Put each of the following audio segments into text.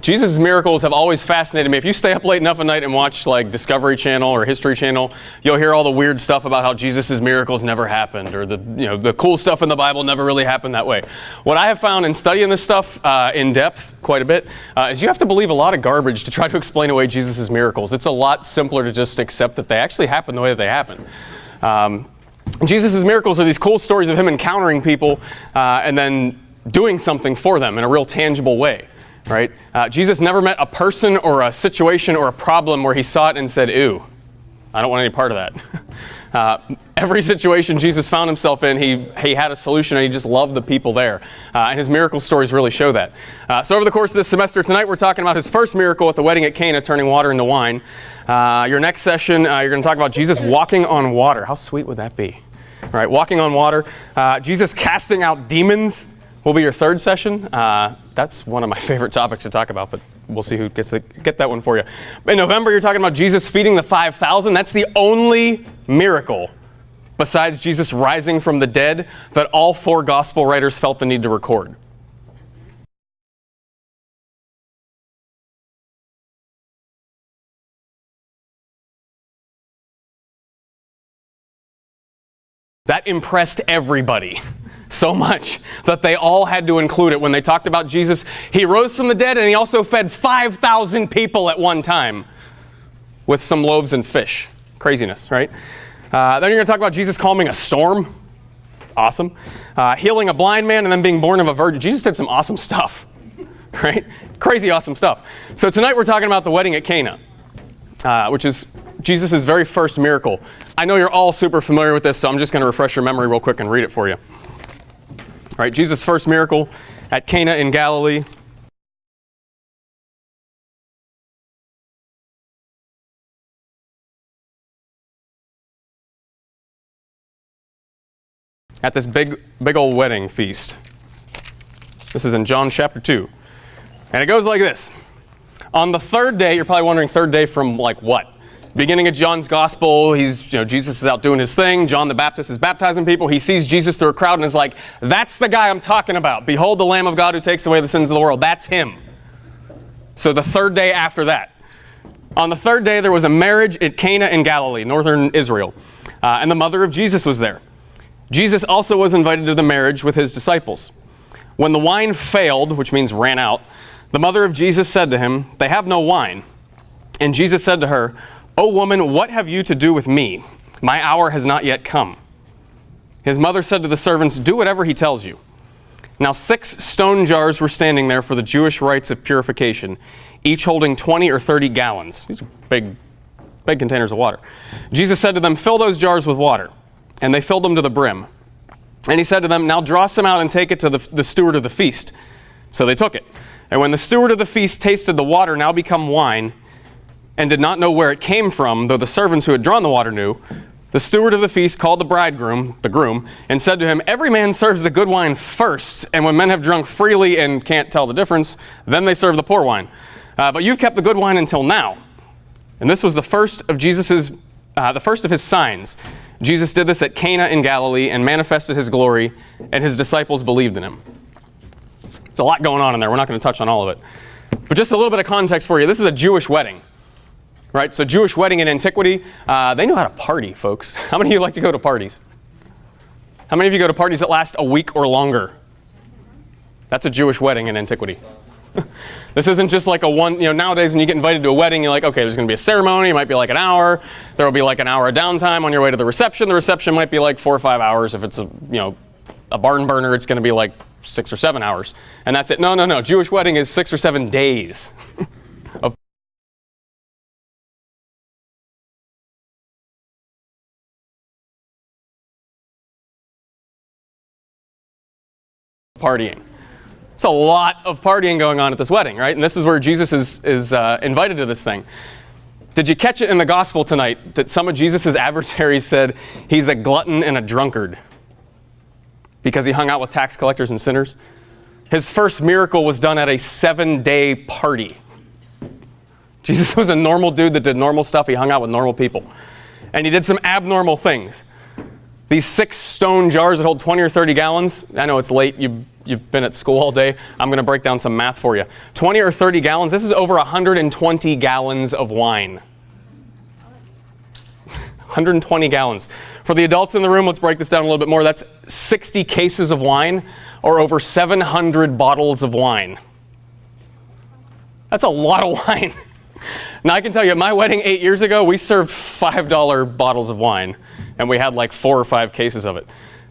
Jesus' miracles have always fascinated me. If you stay up late enough at night and watch like Discovery Channel or History Channel, you'll hear all the weird stuff about how Jesus' miracles never happened, or the cool stuff in the Bible never really happened that way. What I have found in studying this stuff in depth quite a bit is you have to believe a lot of garbage to try to explain away Jesus' miracles. It's a lot simpler to just accept that they actually happen the way that they happen. Jesus' miracles are these cool stories of him encountering people and then doing something for them in a real tangible way. Right? Jesus never met a person or a situation or a problem where he saw it and said, "Ew, I don't want any part of that." Every situation Jesus found himself in, he had a solution, and he just loved the people there. And his miracle stories really show that. So over the course of this semester tonight, we're talking about his first miracle at the wedding at Cana, turning water into wine. Your next session, you're going to talk about Jesus walking on water. How sweet would that be? All right, walking on water. Jesus casting out demons will be your third session. That's one of my favorite topics to talk about, but we'll see who gets to get that one for you. In November, you're talking about Jesus feeding the 5,000. That's the only miracle, besides Jesus rising from the dead, that all four gospel writers felt the need to record. That impressed everybody so much that they all had to include it when they talked about Jesus. He rose from the dead, and he also fed 5,000 people at one time with some loaves and fish. Craziness, right? Then you're going to talk about Jesus calming a storm. Awesome. Healing a blind man and then being born of a virgin. Jesus did some awesome stuff, right? Crazy awesome stuff. So tonight we're talking about the wedding at Cana, which is Jesus' very first miracle. I know you're all super familiar with this, so I'm just going to refresh your memory real quick and read it for you. All right, Jesus' first miracle at Cana in Galilee. At this big old wedding feast. This is in John chapter 2. And it goes like this. On the third day, you're probably wondering, third day from like what? Beginning of John's gospel, Jesus is out doing his thing. John the Baptist is baptizing people. He sees Jesus through a crowd and is like, "That's the guy I'm talking about. Behold the Lamb of God who takes away the sins of the world." That's him. So the third day after that. On the third day, there was a marriage at Cana in Galilee, northern Israel. And the mother of Jesus was there. Jesus also was invited to the marriage with his disciples. When the wine failed, which means ran out, the mother of Jesus said to him, "They have no wine." And Jesus said to her, "O woman, what have you to do with me? My hour has not yet come." His mother said to the servants, "Do whatever he tells you." Now 6 stone jars were standing there for the Jewish rites of purification, each holding 20 or 30 gallons. These are big containers of water. Jesus said to them, "Fill those jars with water." And they filled them to the brim. And he said to them, "Now draw some out and take it to the steward of the feast." So they took it. And when the steward of the feast tasted the water now become wine, and did not know where it came from, though the servants who had drawn the water knew, the steward of the feast called the groom, and said to him, "Every man serves the good wine first, and when men have drunk freely and can't tell the difference, then they serve the poor wine. But you've kept the good wine until now." And this was the first of his signs. Jesus did this at Cana in Galilee and manifested his glory, and his disciples believed in him. There's a lot going on in there. We're not going to touch on all of it. But just a little bit of context for you. This is a Jewish wedding. Right, so Jewish wedding in antiquity, they knew how to party, folks. How many of you like to go to parties? How many of you go to parties that last a week or longer? That's a Jewish wedding in antiquity. This isn't just like nowadays when you get invited to a wedding, you're like, okay, there's going to be a ceremony, it might be like an hour. There will be like an hour of downtime on your way to the reception. The reception might be like 4 or 5 hours. If it's a barn burner, it's going to be like 6 or 7 hours. And that's it. No. Jewish wedding is 6 or 7 days of partying. It's a lot of partying going on at this wedding, right? And this is where Jesus is invited to this thing. Did you catch it in the gospel tonight that some of Jesus' adversaries said he's a glutton and a drunkard because he hung out with tax collectors and sinners? His first miracle was done at a 7-day party. Jesus was a normal dude that did normal stuff. He hung out with normal people. And he did some abnormal things. These 6 stone jars that hold 20 or 30 gallons. I know it's late. You've been at school all day. I'm going to break down some math for you. 20 or 30 gallons. This is over 120 gallons of wine. 120 gallons. For the adults in the room, let's break this down a little bit more. That's 60 cases of wine, or over 700 bottles of wine. That's a lot of wine. Now, I can tell you, at my wedding 8 years ago, we served $5 bottles of wine, and we had like 4 or 5 cases of it.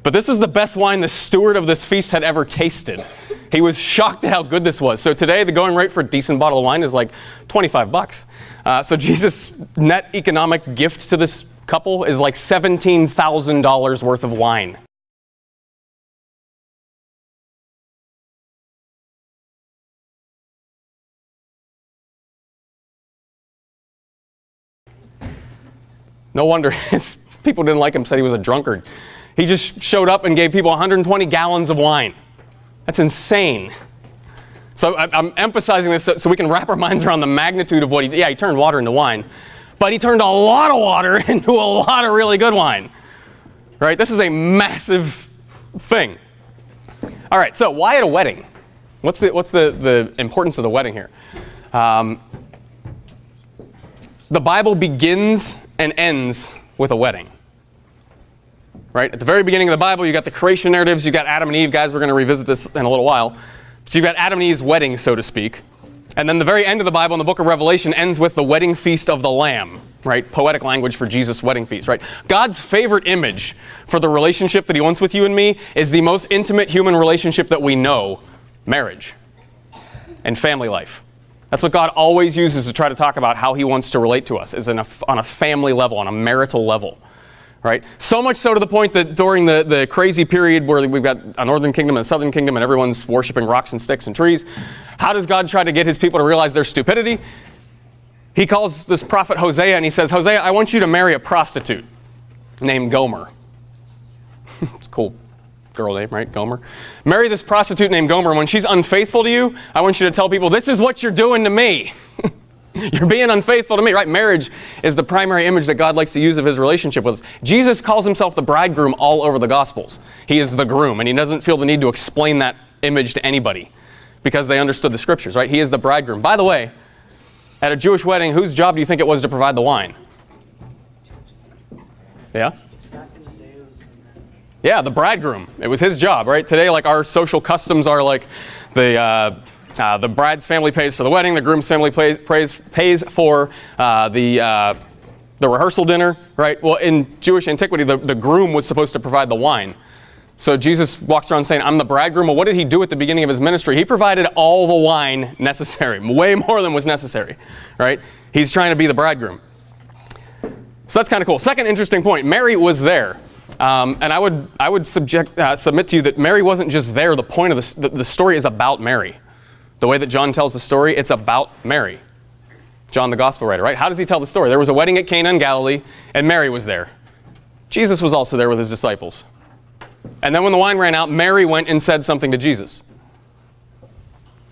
But this was the best wine the steward of this feast had ever tasted. He was shocked at how good this was. So today, the going rate for a decent bottle of wine is like 25 bucks. So Jesus' net economic gift to this couple is like $17,000 worth of wine. No wonder his people didn't like him, said he was a drunkard. He just showed up and gave people 120 gallons of wine. That's insane. So I'm emphasizing this so we can wrap our minds around the magnitude of what he did. Yeah, he turned water into wine, but he turned a lot of water into a lot of really good wine. Right? This is a massive thing. All right, so why at a wedding? What's the importance of the wedding here? The Bible begins and ends with a wedding. Right? At the very beginning of the Bible, you got the creation narratives, you got Adam and Eve. Guys, we're going to revisit this in a little while. So you've got Adam and Eve's wedding, so to speak. And then the very end of the Bible in the book of Revelation ends with the wedding feast of the Lamb. Right? Poetic language for Jesus' wedding feast. Right? God's favorite image for the relationship that he wants with you and me is the most intimate human relationship that we know, marriage and family life. That's what God always uses to try to talk about how he wants to relate to us, is on a family level, on a marital level. Right? So much so to the point that during the crazy period where we've got a northern kingdom and a southern kingdom and everyone's worshiping rocks and sticks and trees, how does God try to get his people to realize their stupidity? He calls this prophet Hosea and he says, Hosea, I want you to marry a prostitute named Gomer. It's a cool girl name, right? Gomer. Marry this prostitute named Gomer. When she's unfaithful to you, I want you to tell people, this is what you're doing to me. You're being unfaithful to me, right? Marriage is the primary image that God likes to use of his relationship with us. Jesus calls himself the bridegroom all over the Gospels. He is the groom, and he doesn't feel the need to explain that image to anybody because they understood the scriptures, right? He is the bridegroom. By the way, at a Jewish wedding, whose job do you think it was to provide the wine? Yeah? Yeah, the bridegroom. It was his job, right? Today, like, our social customs are like the bride's family pays for the wedding, the groom's family pays for the rehearsal dinner, right? Well, in Jewish antiquity, the groom was supposed to provide the wine. So Jesus walks around saying, I'm the bridegroom. Well, what did he do at the beginning of his ministry? He provided all the wine necessary, way more than was necessary, right? He's trying to be the bridegroom. So that's kind of cool. Second interesting point, Mary was there. And I would submit to you that Mary wasn't just there. The point of the story is about Mary. The way that John tells the story, it's about Mary. John, the gospel writer, right? How does he tell the story? There was a wedding at Cana in Galilee, and Mary was there. Jesus was also there with his disciples. And then when the wine ran out, Mary went and said something to Jesus.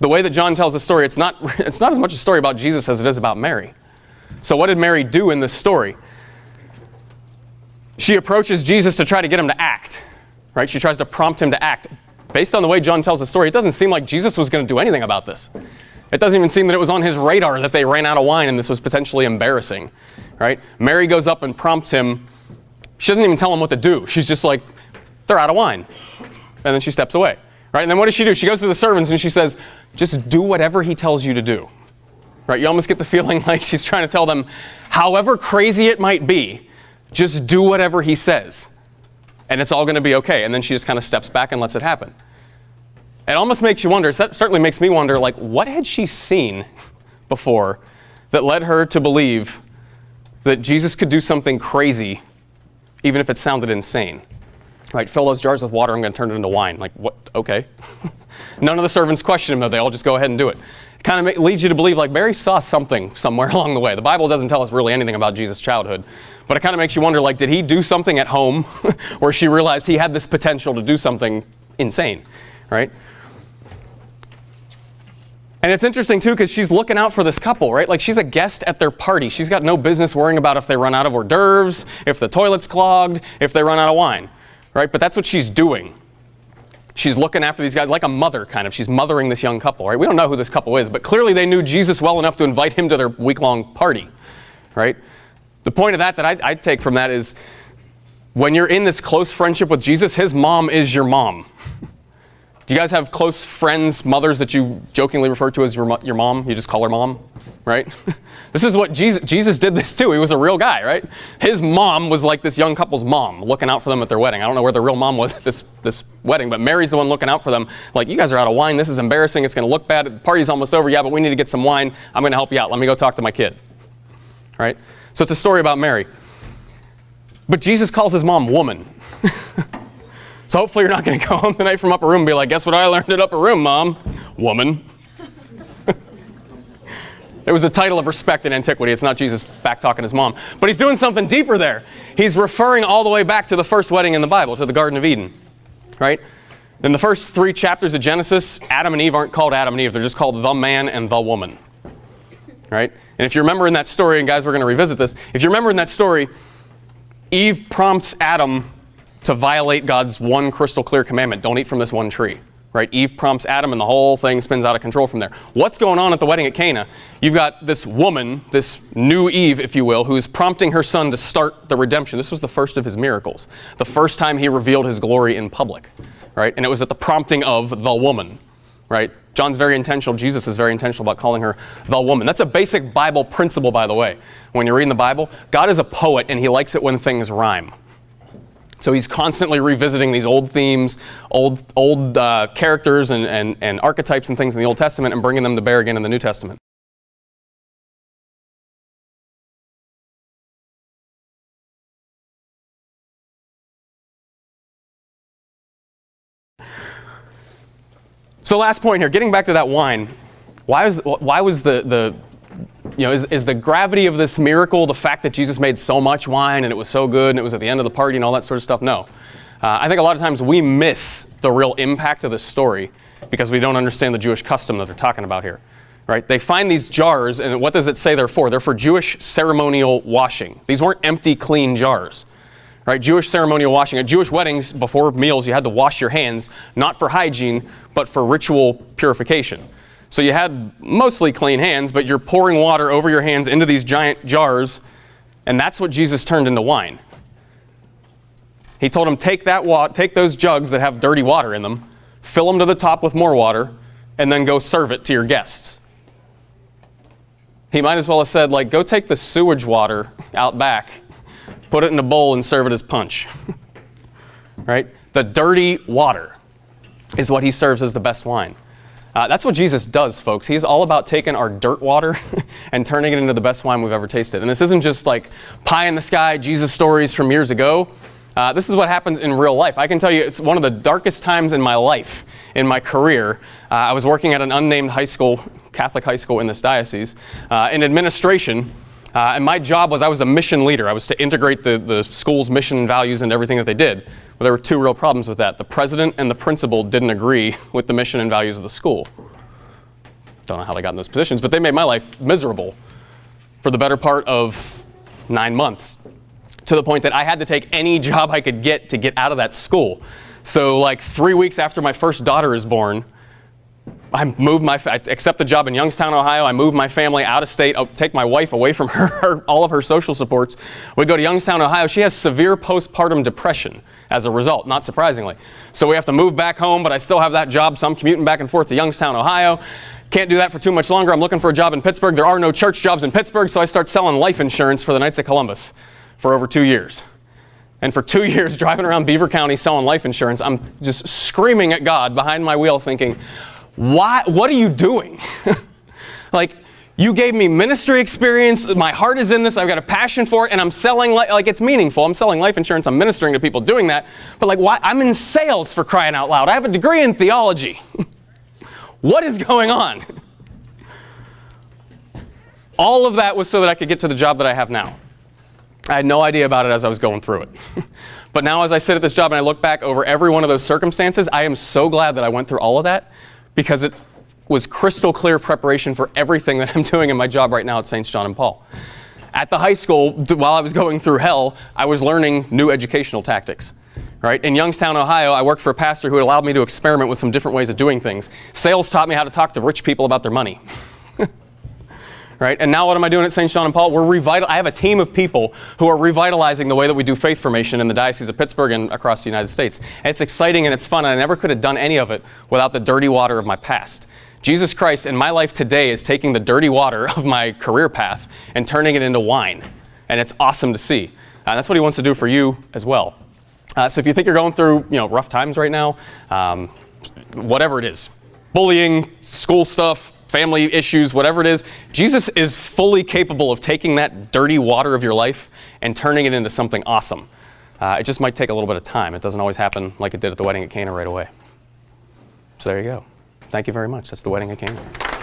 The way that John tells the story, it's not as much a story about Jesus as it is about Mary. So what did Mary do in this story? She approaches Jesus to try to get him to act, right? She tries to prompt him to act. Based on the way John tells the story, it doesn't seem like Jesus was going to do anything about this. It doesn't even seem that it was on his radar that they ran out of wine and this was potentially embarrassing, right? Mary goes up and prompts him. She doesn't even tell him what to do. She's just like, they're out of wine. And then she steps away, right? And then what does she do? She goes to the servants and she says, just do whatever he tells you to do, right? You almost get the feeling like she's trying to tell them, however crazy it might be, just do whatever he says, and it's all going to be okay. And then she just kind of steps back and lets it happen. It almost makes you wonder, it certainly makes me wonder, like, what had she seen before that led her to believe that Jesus could do something crazy, even if it sounded insane? Right, fill those jars with water, I'm going to turn it into wine. Like, what? Okay. None of the servants question him, though. They all just go ahead and do it. It kind of leads you to believe, like, Mary saw something somewhere along the way. The Bible doesn't tell us really anything about Jesus' childhood. But it kind of makes you wonder, like, did he do something at home where she realized he had this potential to do something insane, right? And it's interesting, too, because she's looking out for this couple, right? Like, she's a guest at their party. She's got no business worrying about if they run out of hors d'oeuvres, if the toilet's clogged, if they run out of wine. right? But that's what she's doing. She's looking after these guys like a mother, kind of. She's mothering this young couple, right? We don't know who this couple is, but clearly they knew Jesus well enough to invite him to their week-long party, right? The point of that I take from that is when you're in this close friendship with Jesus, his mom is your mom. Do you guys have close friends, mothers that you jokingly refer to as your mom? You just call her mom, right? This is what Jesus did this too. He was a real guy, right? His mom was like this young couple's mom, looking out for them at their wedding. I don't know where the real mom was at this wedding, but Mary's the one looking out for them. Like, you guys are out of wine. This is embarrassing. It's going to look bad. The party's almost over. Yeah, but we need to get some wine. I'm going to help you out. Let me go talk to my kid, right? So it's a story about Mary. But Jesus calls his mom woman. So hopefully you're not going to go home tonight from Upper Room and be like, guess what I learned at Upper Room, Mom? Woman. It was a title of respect in antiquity. It's not Jesus back-talking his mom. But he's doing something deeper there. He's referring all the way back to the first wedding in the Bible, to the Garden of Eden, right? In the first 3 chapters of Genesis, Adam and Eve aren't called Adam and Eve. They're just called the man and the woman, right? And if you remember in that story, and guys, we're going to revisit this. If you remember in that story, Eve prompts Adam to violate God's one crystal clear commandment. Don't eat from this one tree. Right? Eve prompts Adam and the whole thing spins out of control from there. What's going on at the wedding at Cana? You've got this woman, this new Eve, if you will, who's prompting her son to start the redemption. This was the first of his miracles. The first time he revealed his glory in public. Right? And it was at the prompting of the woman. Right? John's very intentional. Jesus is very intentional about calling her the woman. That's a basic Bible principle, by the way. When you're reading the Bible, God is a poet and he likes it when things rhyme. So he's constantly revisiting these old themes, old characters and archetypes and things in the Old Testament and bringing them to bear again in the New Testament. So last point here, getting back to that wine, why was the is the gravity of this miracle the fact that Jesus made so much wine and it was so good and it was at the end of the party and all that sort of stuff? No. I think a lot of times we miss the real impact of this story because we don't understand the Jewish custom that they're talking about here. Right? They find these jars, and what does it say they're for? They're for Jewish ceremonial washing. These weren't empty, clean jars. Right? Jewish ceremonial washing. At Jewish weddings, before meals, you had to wash your hands, not for hygiene, but for ritual purification. So you had mostly clean hands, but you're pouring water over your hands into these giant jars, and that's what Jesus turned into wine. He told them, take those jugs that have dirty water in them, fill them to the top with more water, and then go serve it to your guests. He might as well have said, like, go take the sewage water out back, put it in a bowl, and serve it as punch. Right? The dirty water is what he serves as the best wine. That's what Jesus does, folks. He's all about taking our dirt water and turning it into the best wine we've ever tasted. And this isn't just like pie in the sky Jesus stories from years ago. This is what happens in real life. I can tell you it's one of the darkest times in my life, in my career. I was working at an unnamed high school, Catholic high school in this diocese, in administration. And my job was I was a mission leader. I was to integrate the school's mission and values into everything that they did. Well, there were 2 real problems with that. The president and the principal didn't agree with the mission and values of the school. Don't know how they got in those positions, but they made my life miserable for the better part of 9 months, to the point that I had to take any job I could get to get out of that school. So like 3 weeks after my first daughter is born, I accept the job in Youngstown, Ohio. I moved my family out of state, take my wife away from all of her social supports. We go to Youngstown, Ohio. She has severe postpartum depression as a result, not surprisingly. So we have to move back home, but I still have that job, so I'm commuting back and forth to Youngstown, Ohio. Can't do that for too much longer. I'm looking for a job in Pittsburgh. There are no church jobs in Pittsburgh, so I start selling life insurance for the Knights of Columbus for over 2 years. And for 2 years, driving around Beaver County selling life insurance, I'm just screaming at God behind my wheel thinking, what are you doing? Like, you gave me ministry experience, my heart is in this, I've got a passion for it, and I'm selling, like it's meaningful. I'm selling life insurance, I'm ministering to people doing that. But like, why? I'm in sales, for crying out loud. I have a degree in theology. What is going on? All of that was so that I could get to the job that I have now. I had no idea about it as I was going through it. But now as I sit at this job and I look back over every one of those circumstances, I am so glad that I went through all of that, because it was crystal clear preparation for everything that I'm doing in my job right now at St. John and Paul. At the high school, while I was going through hell, I was learning new educational tactics. Right? In Youngstown, Ohio, I worked for a pastor who allowed me to experiment with some different ways of doing things. Sales taught me how to talk to rich people about their money. Right? And now what am I doing at St. John and Paul? I have a team of people who are revitalizing the way that we do faith formation in the Diocese of Pittsburgh and across the United States. And it's exciting and it's fun, and I never could have done any of it without the dirty water of my past. Jesus Christ in my life today is taking the dirty water of my career path and turning it into wine. And it's awesome to see. That's what he wants to do for you as well. So if you think you're going through, rough times right now, whatever it is, bullying, school stuff, family issues, whatever it is, Jesus is fully capable of taking that dirty water of your life and turning it into something awesome. It just might take a little bit of time. It doesn't always happen like it did at the wedding at Cana right away. So there you go. Thank you very much. That's the wedding at Cana.